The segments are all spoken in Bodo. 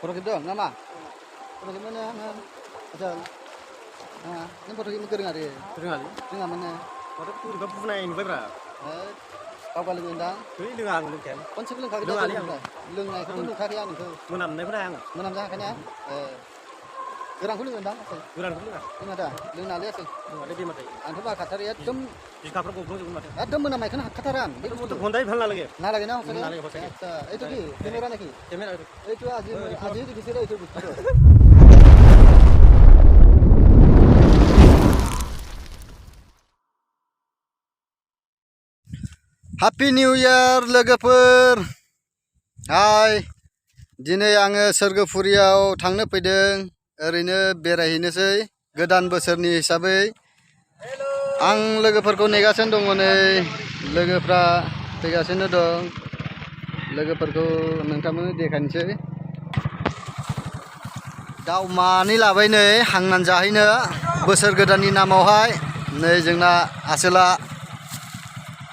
Foto kita nama. Foto mana? Asal. Ini foto kita kering ada. Kering mana? Foto tu juga pun naik berapa? Kau kalau gendang. Ini dengan kan? Konsep leng kaki dah. Leng naik tu leng kaki yang tu. Menam naik berang. Menam dah kan ya? Gerang kulit gendang. Gerang kulit kan? Ini ada. Leng nali asal. Ada di mana? Antum bah kata dia dem. Jika perlu gulung juga mana? Dem mana main kan kataran. Itu untuk Honda ভাল লাগে. না লাগে না আসলে না লাগে বসে আচ্ছা এটা কি ক্যামেরা নাকি ক্যামেরা এইটো আজি আজি দিছে এইটো বুঝছো Happy New Year लोगोफोर हाय दिनै आङो सोरगोफुरियाव थांनो फैदों ओरैनो बेरायहैनोसै गोदान बोसोरनि हिसाबै आं लोगोफोरखौ नेगासिनो दङ नै लोगोफ्रा फैगासिनो दं लोगोफोरखौ नोंथांमोननो देखायनोसै दाउ मानै लाबाय नै हांनानै जाहैनो बोसोर गोदाननि नामावहाय नै जोंना आसोला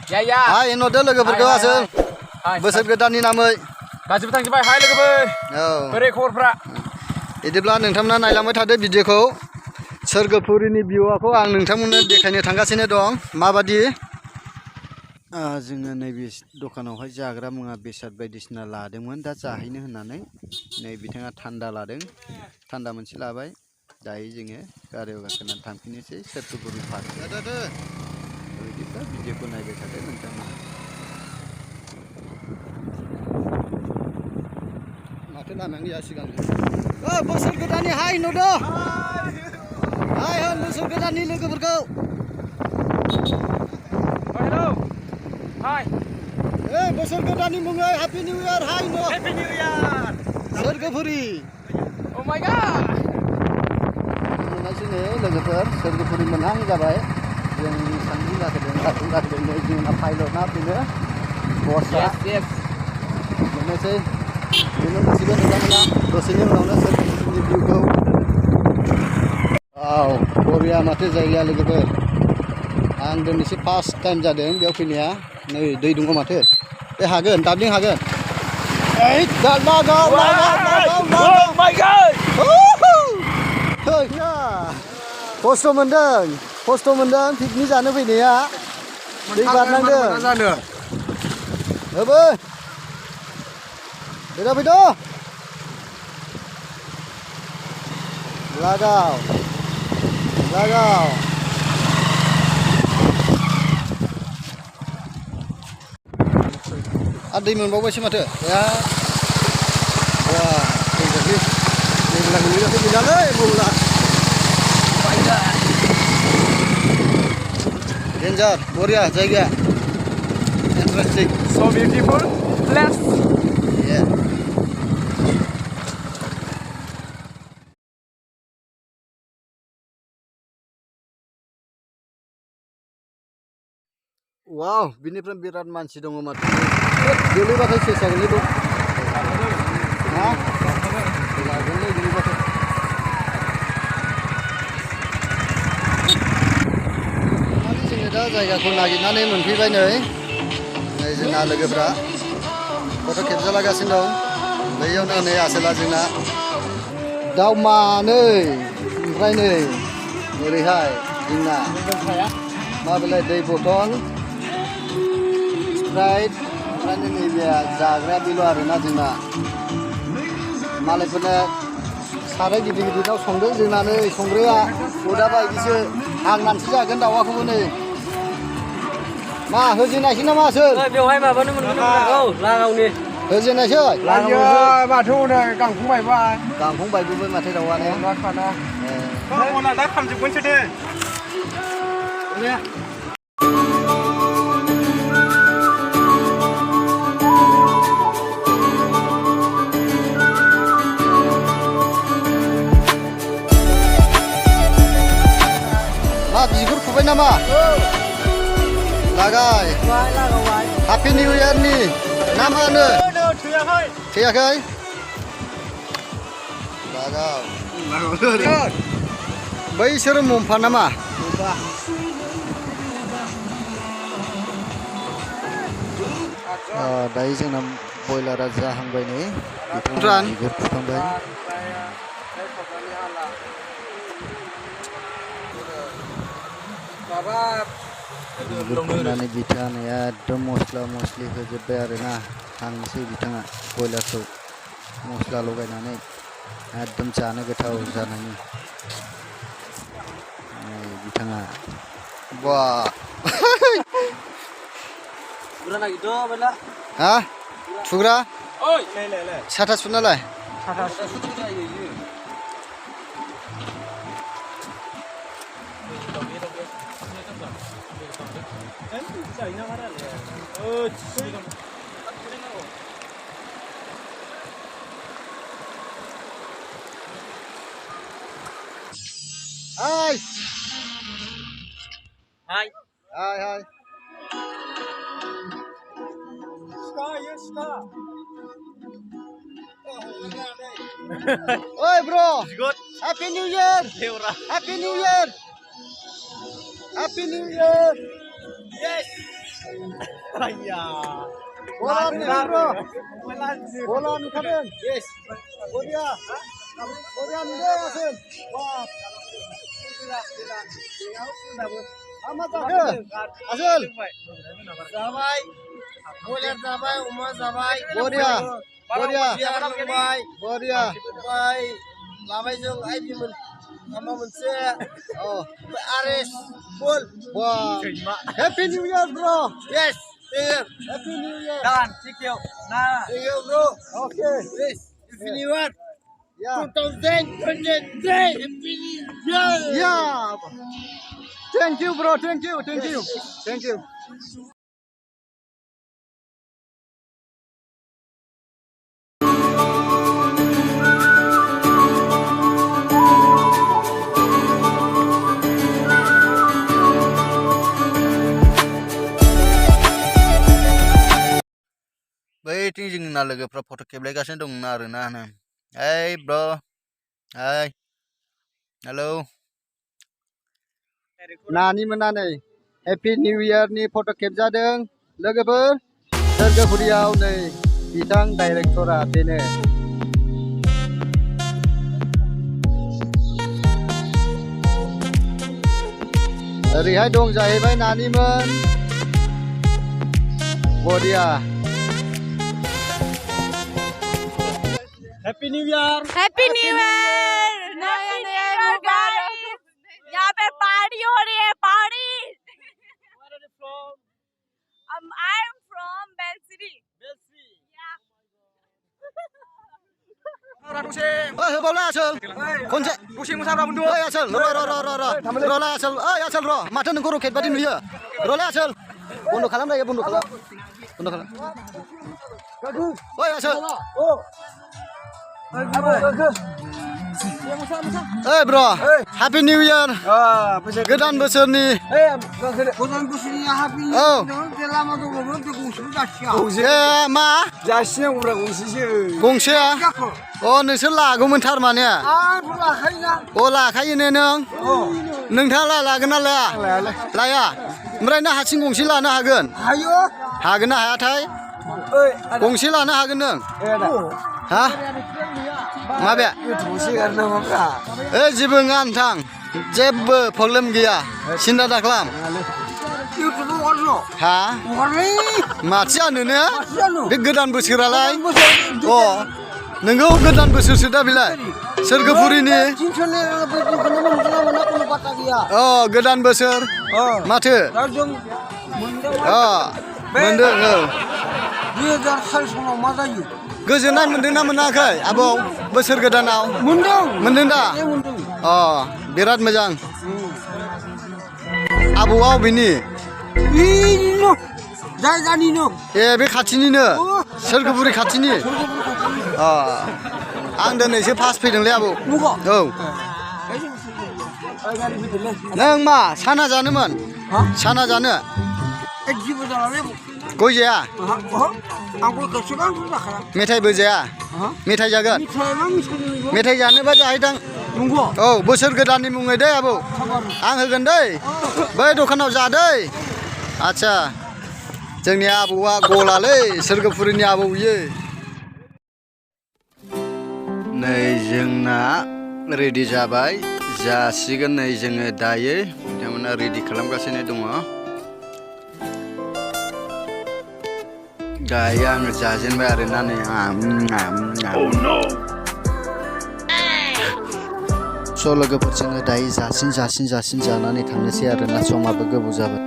हाय होनहरदो लोगोफोरखौ आसोल बोसोर गोदाननि नामै गासिबो थांजोबबाय हाय लोगोफोर बोरै खबरफ्रा बिदिब्ला नोंथांमोना नायलांबाय थादो भिडिअखौ सोरगोफुरिनि भिउखौ आं नोंथांमोननो देखायनो थांगासिनो दं माबादि जोङो नैबे दखानावहाय जाग्रा मुवा बेसाद बायदिसिना लादोंमोन दा जाहैनो होननानै नै बिथाङा थान्दा लादों थान्दा मोनसे लाबाय दायो जोङो गारियाव गाखोनानै थांफिननोसै सोरगोफुरि पार्क बिदिब्ला भिडिअखौ नायबाय थादो नोंथांमोना माथो लामायानो गैया सिगां बोसोर गोदाननि हाय नुदो हाय होन बोसोर गोदाननि लोगोफोरखौ हाय बोसोर गोदाननि मुङै happy new year hi know happy new year सोरगोफुरि oh my God मोननायसैनो लोगोफोर सोरगोफुरि मोनहां जाबाय जों सांग्रि गाखोदों नै जोंना पाइलटना बेनो बसआ मोननोसै बेनो मोनसिगोन नोंथांमोना दसेनि उनावनो सोरगोफुरिनि भिउखौ बरिया माथो जायगाया लोगोफोर आं दिनैसो फार्स्ट टाइम जादों बेयाव फैनाया नै दै दङ माथो बे हागोन दाबलिं हागोन खस्थ' मोनदों पिकनिक जानो फैनाया दै बारनांदों होबो फैद' लागाव आरो दै मोनबावबायसो माथो वा गैलालै मौला डेन्जार बरिया जायगाया interesting so beautiful place wow बिनिफ्राय बिराद मानसि दङ माथो गोलैबाथाय सेस जागोनलै दं लागोनलै गोलैबाथाय जोङो दा जायगाखौ नागिरनानै मोनफैबाय नै जोंना लोगोफ्रा फट' खेबजालागासिनो दं बैयावनो नै आसोला जोंना दाउ मानै ओमफ्राय नै ओरैहाय जोंना मा बेलाय दै बथल स्प्राइट ओमफ्राय नैबे जाग्रा बेल' आरोना जोंना मालायफोरना साराय गिदिर गिदिराव संदों जोंना नै संग्राया अदाबा बिदिसो हांनानैसो जागोन दाउखौबो नै मा होजेनायसै नामा सोर बेवहाय माबानो मोनगोन लागावनि होजेनायसै माथो हनै गांफंबायबाय गांफंबायबोबाय माथो दाउआनो दा खामजोबगोनसो दे बिगुर खुबाय नामा लागाय हैप्पी निउ इयारनि ना मा होनो थैयाखै लागाव बैसोरो मम्फा नामा दायो जोंना बयलारा जाहांबाय नै Ran. बिगुर खुखांबाय बिगुर खुनानै बिथाङा एकदम मस्ला मस्लि होजोब्बाय आरोना हांसै बिथाङा बयलारखौ मस्ला लगायनानै एकदम जानो गोथाव जानायनि बिथाङा wah hah Sugra sata sunalai hai hai oi bro happy new year happy new year happy new year yes bola nih bro bola nih kadang yes bola nih asin wah amat akhir asil Zabai, boiler zabai, uma zabai. boria Zabai, labai जों आइबिमोन माबा मोनसे आरेस फुल wah happy new year bro yes happy new year Dan, thank you. Nah, thank you bro okay yes happy new year yeah 2023 happy new year yeah thank you bro thank you बैथिं जोंना लोगोफ्रा फट' खेबलायगासिनो दंना आरोना ओइ ब्र ओइ हेलौ नानि मोननानै हेपि निउ इयारनि फट' खेबजादों लोगोफोर सोरगोफुरियाव नै बिथां डाइरेक्टरा बेनो ओरैहाय दं जाहैबाय नानिमोन बरिया happy new year happy new year guys यहाँ पे पार्टी हो रही है party I am from bell city oi bola asal konse pusing musabra mundur. oi asal ro la asal oi asal ro माथो नोंखौ रकेट बादि नुयो रला asal बन्द खालाम दायो बन्द खालाम oi asal oi bro happy new year गोदान बोसोरनि गोदान बोसोरनि हापि औ लामा दङमोन बे गंसेखौ जासिया ए मा जासिनांगौब्रा गंसेसो गंसेया अ नोंसोर लागौमोन थारमाने आंथ' लाखायोना अ लाखायो ने नों नोंथाङा लागोन ना लाया ओमफ्राय नों हारसिं गंसे लानो हागोन हायो हागोन ना हायाथाय गंसे लानो हागोन नों हा माबे जेबो नङा नोंथां जेबो प्रब्लेम गैया सिन्था दाखालाम इउटुबाव हरनो हा हरलै माथो जानो ने बे गोदान बोसोरालाय बोसोर अ नोंगौ गोदान बोसोरसो दा बेलाय सोरगोफुरिनि थिनस'नि बेखौनो मोनगोन ना मोना खुनु बाथा गैया अ गोदान बोसोर माथो दा जों मोनदों अ मोनदों औ 2004 सनाव मा जायो गोजोननाय मोनदोंना मोनाखै आबौ बोसोर गोदानाव मोनदों दा मोनदों अ बिराद मोजां आबौआ अबेनि बेनिनो जायगानिनो ए बे खाथिनिनो सोरगोफुरि खाथिनि अ आं दिनैसो फार्स्ट फैदोंलै आबौ औ नों मा साना जानोमोन साना जानो जेबो जालालै गय जाया आं गयखौ सिगां जाखाया मेथाइबो जाया मेथाइ जागोन मेथाइ जानोबा जाहैदां नंगौ औ बोसोर गोदाननि मुङै दै आबौ आं होगोन दै बै दखानाव जा दै आच्छा जोंनि आबौआ गलालै सोरगोफुरिनि आबौ इयो नै जोंना रेडि जाबाय जासिगोन नै जोङो दायो बिथांमोना रेडि खालामगासिनो दङ दायो आङो जाजेनबाय आरोना नै स' लोगोफोर जोङो दायो जासिन जानानै थांनोसै आरोना समाबो गोबाव जाबाय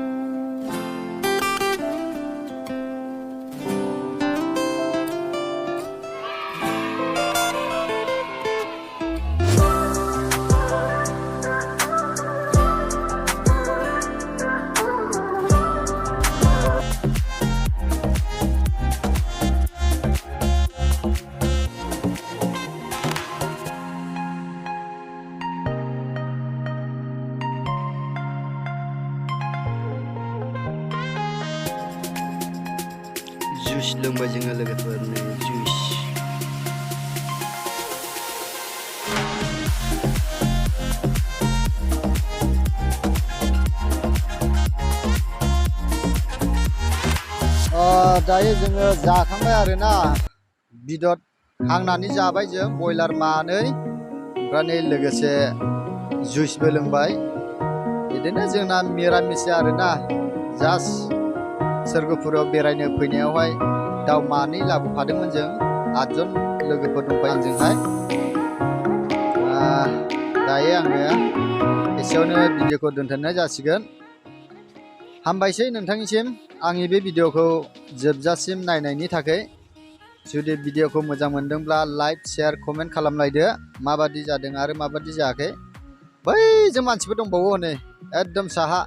जुइस लोंबाय जोङो लोगोफोर नै जुइस दायो जोङो जाखांबाय आरोना बिदर हांनानै जाबाय जों बयलार मानै ओमफ्राय नै लोगोसे जुइसबो लोंबाय बिदिनो जोंना मिरामिस आरोना जास्ट सोरगोफुराव बेरायनो फैनायावहाय दाउ मानै लाबोफादोंमोन जों 8 जन लोगोफोर दंफायो आंजोंहाय दायो आङो एसेयावनो भिडिअखौ दोनथ'नाय जासिगोन हामबायसै नोंथांनिसिम आंनि बे भिडिअखौ जोबजासिम नायनायनि थाखाय जुदि भिडिअखौ मोजां मोनदोंब्ला लाइक शेयार कमेन्ट खालामलायदो माबादि जादों आरो माबादि जायाखै बैजों मानसिफोर दंबावो नै एकदम साहा